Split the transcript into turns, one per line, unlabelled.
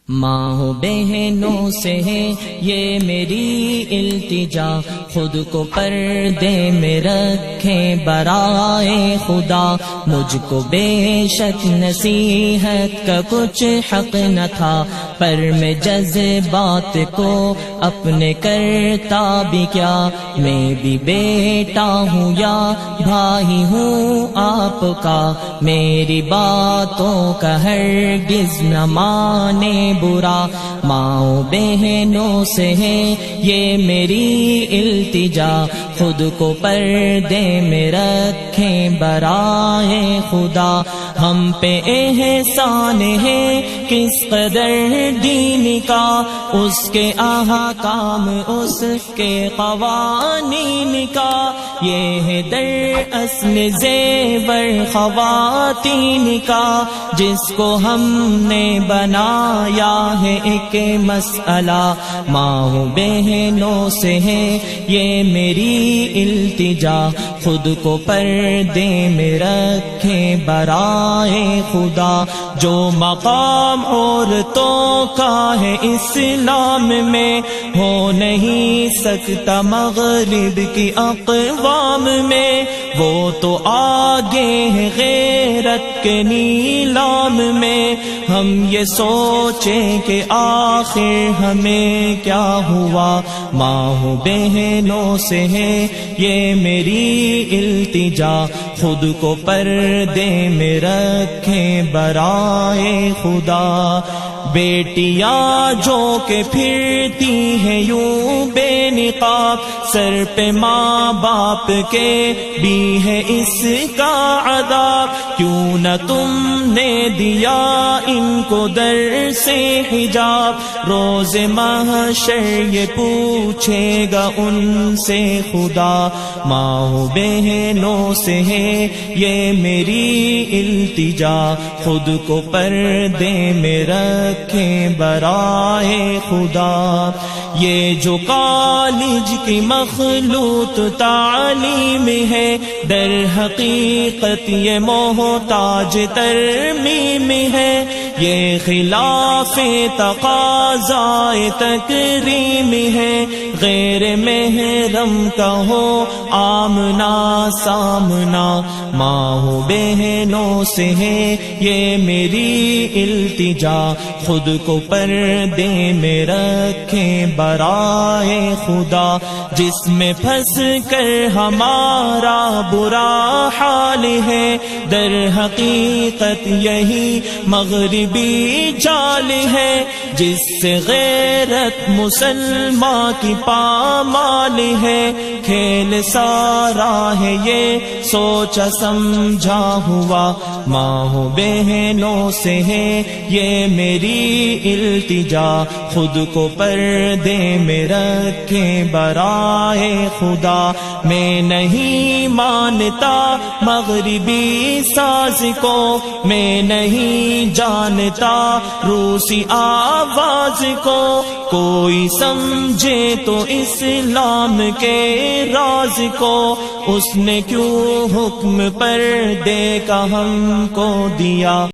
ماں بہنوں سے ہے یہ میری التجا، خود کو پردے میں رکھیں برائے خدا۔ مجھ کو بے شک نصیحت کا کچھ حق نہ تھا، پر میں جذبات کو اپنے کرتا بھی کیا۔ میں بھی بیٹا ہوں یا بھائی ہوں آپ کا، میری باتوں کا ہرگز نہ مانے برا۔ ماں بہنوں سے ہے یہ میری التجا، خود کو پردے میں رکھیں برائے خدا۔ ہم پہ احسان ہے کس قدر دین کا، اس کے احکام اس کے قوانین کا۔ یہ ہے در اصل زیور خواتین کا، جس کو ہم نے بنایا ہے ایک مسئلہ۔ ماں بہنوں سے ہے یہ میری التجا، خود کو پردے میں رکھیں برائے خدا۔ جو مقام عورتوں کا ہے اسلام میں، ہو نہیں سکتا مغرب کی اقوام میں۔ وہ تو آگے ہے غیرت کے نیلام میں، ہم یہ سوچیں کہ آخر ہمیں کیا ہوا۔ ماں بہنوں سے ہے یہ میری التجا، خود کو پردے میں رکھیں برائے خدا۔ بیٹیاں جو کہ پھرتی ہیں یوں بے نقاب، سر پہ ماں باپ کے بھی ہے اس کا عذاب۔ کیوں نہ تم نے دیا ان کو در سے حجاب، روز محشر یہ پوچھے گا ان سے خدا۔ ماں بہنوں سے ہے یہ میری التجا، خود کو پردے میں رکھیں برائے خدا۔ یہ جو کالج کی مخلوط تعلیم ہے، در حقیقت یہ محتاج ترمیم ہے۔ یہ خلاف تقاضائے تکریم ہے، غیر محرم کا ہو آمنا سامنا۔ ماں بہنوں سے ہے یہ میری التجا، خود کو پردے میں رکھیں برائے خدا۔ جس میں پھنس کر ہمارا برا حال ہے، در حقیقت یہی مغربی جال ہے۔ جس سے غیرت مسلمان کی پامال ہے، کھیل سارا ہے یہ سوچا سمجھا ہوا۔ ماں بہنوں سے ہے یہ میری التجا، خود کو پردے میں رکھیں برائے خدا۔ میں نہیں مانتا مغربی ساز کو، میں نہیں جانتا روسی آواز کو۔ کوئی سمجھے تو اسلام کے راز کو، اس نے کیوں حکم پردے کا ہم کو دیا۔